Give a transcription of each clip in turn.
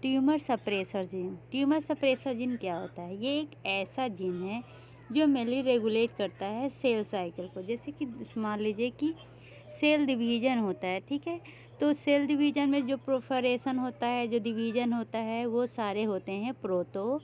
Tumour suppressor gene. Tumour suppressor gene क्या होता है? ये एक ऐसा जीन है जो मेनली रेगुलेट करता है सेल साइकिल को। जैसे कि मान लीजिए कि सेल डिवीज़न होता है, ठीक है? तो सेल डिवीज़न में जो प्रोफरेशन होता है, जो डिवीज़न होता है, वो सारे होते हैं प्रोटो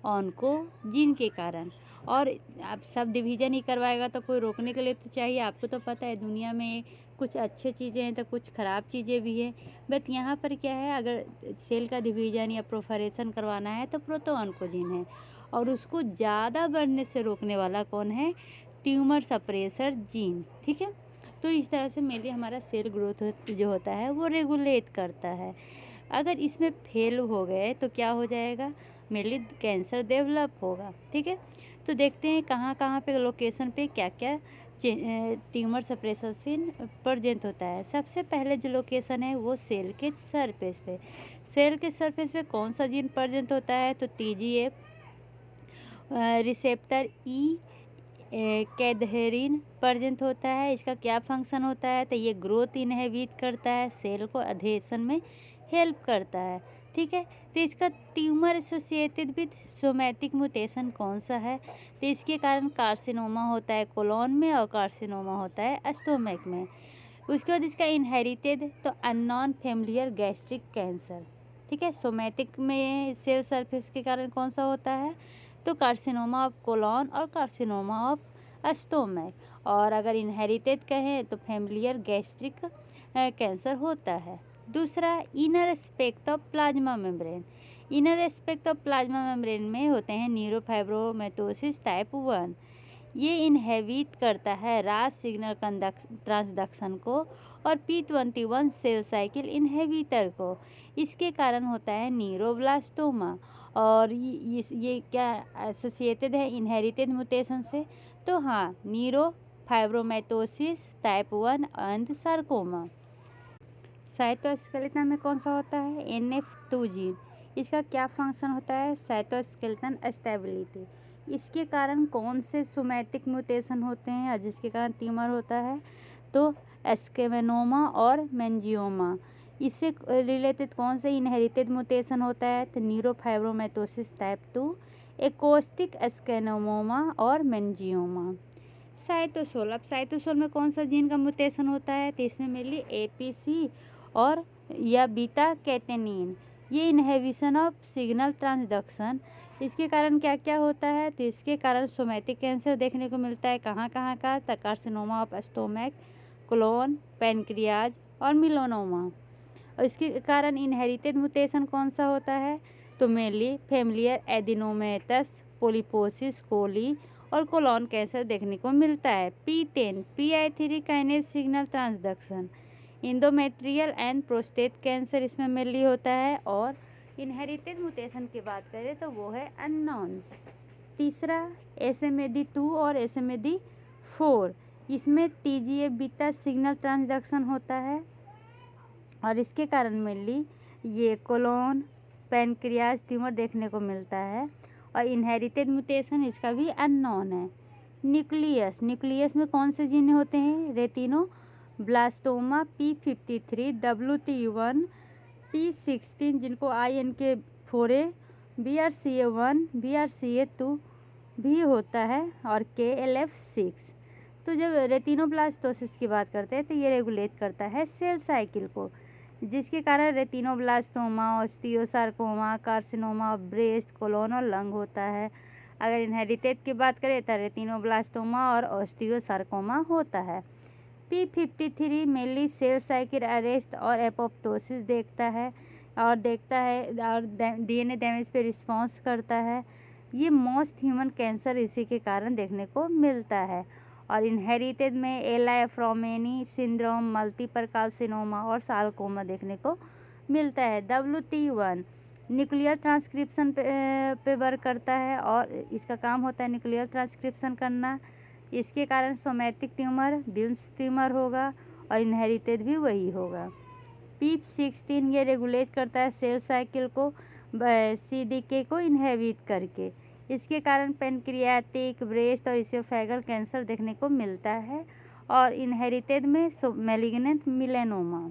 ऑन्कोजीन के कारण। और आप सब डिवीज़न ही करवाएगा तो कोई रोकने के लिए तो चाहिए। आपको तो पता है दुनिया में कुछ अच्छी चीज़ें हैं तो कुछ ख़राब चीज़ें भी हैं। बट यहाँ पर क्या है, अगर सेल का डिवीज़न या प्रोफरेशन करवाना है तो प्रोटो ऑन्कोजीन है, और उसको ज़्यादा बढ़ने से रोकने वाला कौन है? ट्यूमर सप्रेसर जीन, ठीक है? तो इस तरह से मेनली हमारा सेल ग्रोथ जो होता है वो रेगुलेट करता है। अगर इसमें फेल हो गए तो क्या हो जाएगा? मेनली कैंसर डेवलप होगा, ठीक है? तो देखते हैं कहाँ कहाँ पे लोकेशन पे क्या क्या ट्यूमर सप्रेशन प्रेजेंट होता है। सबसे पहले जो लोकेशन है वो सेल के सरफेस पे। सेल के सरफेस पे कौन सा जीन प्रेजेंट होता है? तो TGF रिसेप्टर ई कैडहेरिन प्रेजेंट होता है। इसका क्या फंक्शन होता है? तो ये ग्रोथ इनहिबिट करता है, सेल को अधेशन में हेल्प करता है, ठीक है? तो इसका tumour associated with somatic mutation कौन सा है? तो इसके कारण कार्सिनोमा होता है कोलोन में और कार्सिनोमा होता है स्टोमक में। उसके बाद इसका इनहेरिटेड तो अननोन फैमिलियर गैस्ट्रिक कैंसर, ठीक है? सोमैटिक में सेल सरफेस के कारण कौन सा होता है? तो कार्सिनोमा ऑफ कोलोन और कार्सिनोमा ऑफ स्टोमक। और अगर इनहेरिटेड कहें तो फैमिलियर गैस्ट्रिक कैंसर होता है। दूसरा, inner aspect of plasma membrane. Inner aspect of plasma membrane में होते हैं न्यूरोफाइब्रोमेटोसिस टाइप 1। ये इनहेबिट करता है रास सिग्नल ट्रांसडक्शन को और P21 सेल साइकिल इनहेबिटर को। इसके कारण होता है न्यूरोब्लास्टोमा। और ये क्या एसोसिएटेड है इनहेरिटेड म्यूटेशन से? तो हाँ, neurofibromatosis type 1 and sarcoma. Cytoskeleton में कौन सा होता है? NF2 gene. इसका क्या फंक्शन होता है? Cytoskeleton stability. इसके कारण कौन से सोमैटिक म्यूटेशन होते हैं और जिसके कारण ट्यूमर होता है? तो एस्केमेनोमा और मेंजियोमा। इससे रिलेटेड कौन से इनहेरिटेड म्यूटेशन होता है? तो न्यूरोफाइब्रोमेटोसिस टाइप 2, एकोस्टिक एस्केनोमोमा और मेंजियोमा। साइटोसोल। अब साइटोसोल में कौन सा जीन का म्यूटेशन होता है? तो इसमें मेनली APC और या बीटा कैटेनिन। ये इनहिबिशन ऑफ सिग्नल ट्रांसडक्शन। इसके कारण क्या क्या होता है? तो इसके कारण सोमैटिक कैंसर देखने को मिलता है। कहाँ कहाँ का? तो carcinoma of stomach, colon, pancreas और मिलोनोमा। और इसके कारण इनहेरिटेड म्यूटेशन कौन सा होता है? तो मेनली फैमिलियर एडिनोमेटस पोलिपोसिस कोली और कोलोन कैंसर देखने को मिलता है। P10 PI3 kinase signal transduction. Endometrial and prostate cancer इसमें मेनली होता है। और इनहेरिटेड म्यूटेशन की बात करें तो वो है अननोन। तीसरा, SMAD2 और SMAD4। इसमें TGF बीटा सिग्नल ट्रांसडक्शन होता है और इसके कारण मेनली ये कोलोन पैनक्रियाज ट्यूमर देखने को मिलता है। और इनहेरिटेड म्यूटेशन इसका भी अननोन है। न्यूक्लियस। न्यूक्लियस में कौन से जीन होते हैं? रेटिनोब्लास्टोमा P53, WT1, P16 जिनको INK4A, BRCA1, BRCA2 भी होता है और KLF6। तो जब रेटिनोब्लास्टोसिस की बात करते हैं तो ये रेगुलेट करता है सेल साइकिल को, जिसके कारण retinoblastoma, osteosarcoma, carcinoma of breast, colon और लंग होता है। अगर इनहेरिटेड की बात करें तो रेटिनोब्लास्टोमा और ऑस्टियोसार्कोमा होता है। P53 mainly cell cycle arrest और एपोप्टोसिस देखता है और DNA डैमेज पे रिस्पॉन्स करता है। ये मोस्ट ह्यूमन कैंसर इसी के कारण देखने को मिलता है। और इनहेरिटेड में एलाइफ्रोमेनी सिंड्रोम, मल्टीपल कार्सिनोमा और सार्कोमा देखने को मिलता है। WT1 न्यूक्लियर ट्रांसक्रिप्शन पे वर्क करता है और इसका काम होता है न्यूक्लियर ट्रांसक्रिप्शन करना। इसके कारण सोमैटिक ट्यूमर बिम्स ट्यूमर होगा और इनहेरिटेड भी वही होगा। P16 ये रेगुलेट करता है सेल साइकिल को CDK को इनहेबिट करके। इसके कारण पेनक्रियाटिक, ब्रेस्ट और इसोफेगल कैंसर देखने को मिलता है और इनहेरिटेड में मैलिग्नेंट मिलेनोमा।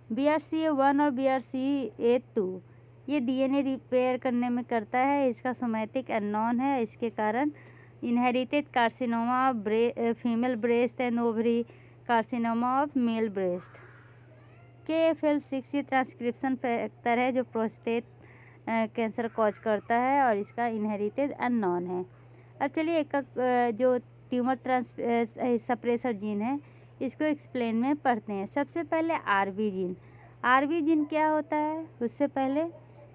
BRCA1 और BRCA2 ये DNA रिपेयर करने में करता है। इसका सोमैटिक अननोन है। इसके कारण inherited carcinoma of female breast and ovary carcinoma of male breast. KFL6 ये ट्रांसक्रिप्शन फैक्टर है जो प्रोस्टेट कैंसर कॉज करता है और इसका इनहेरिटेड अननोन है। अब चलिए एक जो ट्यूमर सप्रेसर जीन है इसको एक्सप्लेन में पढ़ते हैं। सबसे पहले RB जीन। RB जीन क्या होता है उससे पहले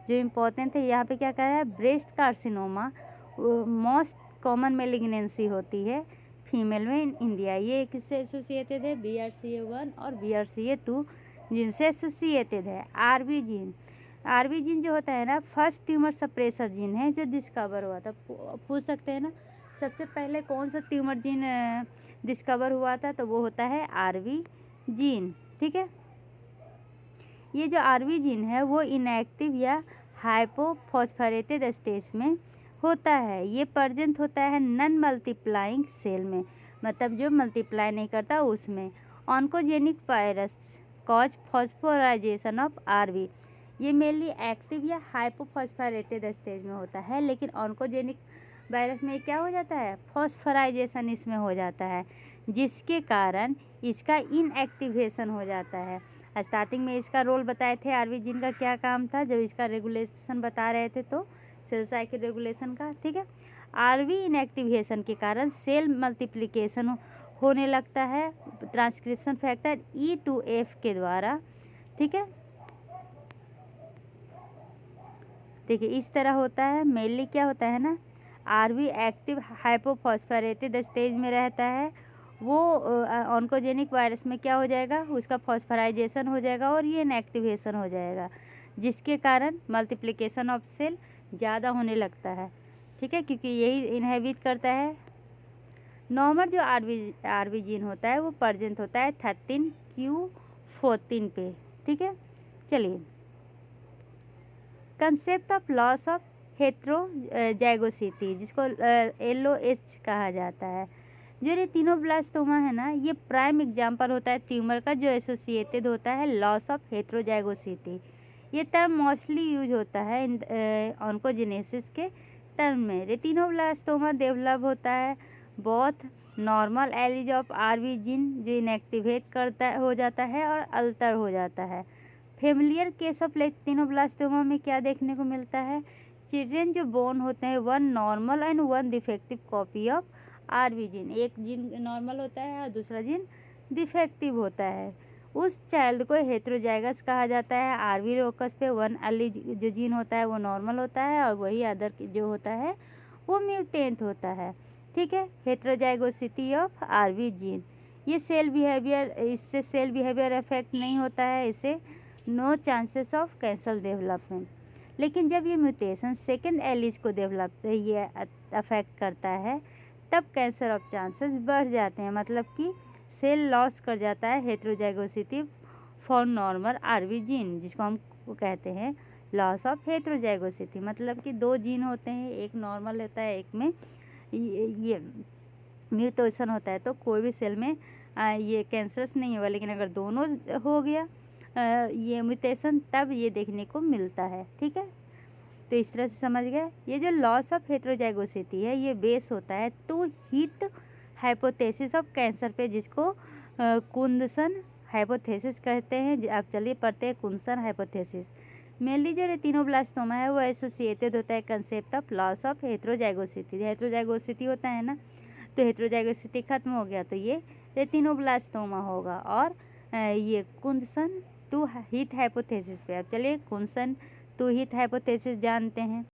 जो इम्पोर्टेंट है यहाँ पे क्या कह रहा है, breast carcinoma most common malignancy होती है फीमेल में इन इंडिया। ये किससे एसोसिएटेड है, BRCA1 और BRCA2 जिनसे एसोसिएटेड है। RB जीन जो होता है ना, फर्स्ट ट्यूमर सप्रेसर जीन है जो डिस्कवर हुआ था। पूछ सकते हैं ना सबसे पहले कौन सा ट्यूमर जीन डिस्कवर हुआ था, तो वो होता है RB जीन। ठीक है, ये जो RB जीन है वो इनएक्टिव या हाइपोफॉस्फोरेटेड स्टेज में होता है। ये प्रेजेंट होता है नॉन मल्टीप्लाइंग सेल में, मतलब जो मल्टीप्लाई नहीं करता उसमें। Oncogenic virus cause phosphorylation of RB। ये मेनली एक्टिव या हाइपोफॉस्फोरेटेड स्टेज में होता है, लेकिन ऑन्कोजेनिक वायरस में क्या हो जाता है, फॉस्फोराइजेशन इसमें हो जाता है, जिसके कारण इसका इनएक्टिवेशन हो जाता है। स्टार्टिंग में इसका रोल बताए थे RB जीन का क्या काम था, जब इसका रेगुलेशन बता रहे थे तो सेल साइकिल रेगुलेशन का। ठीक है, RB इनएक्टिवेशन के कारण सेल मल्टीप्लिकेशन होने लगता है ट्रांसक्रिप्शन फैक्टर E2F के द्वारा। ठीक है, देखिए इस तरह होता है। मेनली क्या होता है ना, RB एक्टिव हाइपोफॉस्फोरेटेड स्टेज में रहता है, वो ऑन्कोजेनिक वायरस में क्या हो जाएगा, उसका फॉस्फोराइजेशन हो जाएगा और ये इनएक्टिवेशन हो जाएगा, जिसके कारण मल्टीप्लिकेशन ऑफ सेल ज़्यादा होने लगता है। ठीक है, क्योंकि यही इनहेबिट करता है। नॉर्मल जो RB जीन होता है वो प्रेजेंट होता है 13q14 पे। ठीक है, चलिए concept of loss of heterozygosity जिसको LOH कहा जाता है। जो रेटिनोब्लास्टोमा है ना, ये प्राइम एग्जांपल होता है ट्यूमर का जो एसोसिएटेड होता है लॉस ऑफ हेट्रोजाइगोसिटी। ये टर्म मोस्टली यूज होता है ऑन्कोजेनेसिस के टर्म में। रेटिनोब्लास्टोमा डेवलप होता है बहुत नॉर्मल एलिज ऑफ RB जीन जो इनएक्टिवेट करता हो जाता है और अल्टर हो जाता है। फेमिलियर केस ऑफ रेटिनोब्लास्टोमा में क्या देखने को मिलता है, चिल्ड्रेन जो बोर्न होते हैं 1 normal and 1 defective copy of RB gene. एक जीन नॉर्मल होता है और दूसरा जीन डिफेक्टिव होता है। उस चाइल्ड को हेट्रोजाइगस कहा जाता है। RB लोकस पे 1 एलीज जो जीन होता है वो नॉर्मल होता है और वही अदर जो होता है वो म्यूटेंट होता है। ठीक है, हेट्रोजाइगोसिटी ऑफ RB जीन। ये सेल बिहेवियर, इससे सेल बिहेवियर अफेक्ट नहीं होता है, इसे no chances of cancer development. लेकिन जब ये म्यूटेशन सेकेंड एलिज को डेवलप ये अफेक्ट करता है तब कैंसर ऑफ चांसेस बढ़ जाते हैं, मतलब कि सेल लॉस कर जाता है heterozygosity for normal RB gene, जिसको हम कहते हैं लॉस ऑफ हेट्रोजाइगोसिटी। मतलब कि 2 जीन होते हैं, एक नॉर्मल होता है, एक में ये म्यूटेशन होता है, तो कोई भी सेल में ये कैंसरस नहीं होगा। लेकिन अगर दोनों हो गया ये म्यूटेशन, तब ये देखने को मिलता है। ठीक है, तो इस तरह से समझ गए। ये जो लॉस ऑफ हेट्रोजाइगोसिटी है ये बेस होता है two hit hypothesis of cancer पे, जिसको कुंदसन हाइपोथेसिस कहते हैं। आप चलिए पढ़ते हैं कुंदसन हाइपोथेसिस। मेनली जो रेटिनोब्लास्टोमा है वो एसोसिएटेड होता है concept of loss of heterozygosity. Heterozygosity होता है ना, तो हेट्रोजाइगोसिटी खत्म हो गया तो ये रेटिनोब्लास्टोमा होगा। और ये कुंदसन टू हीट हाइपोथेसिस पे। अब चलिए कुंदसन टू हीट हाइपोथेसिस जानते हैं।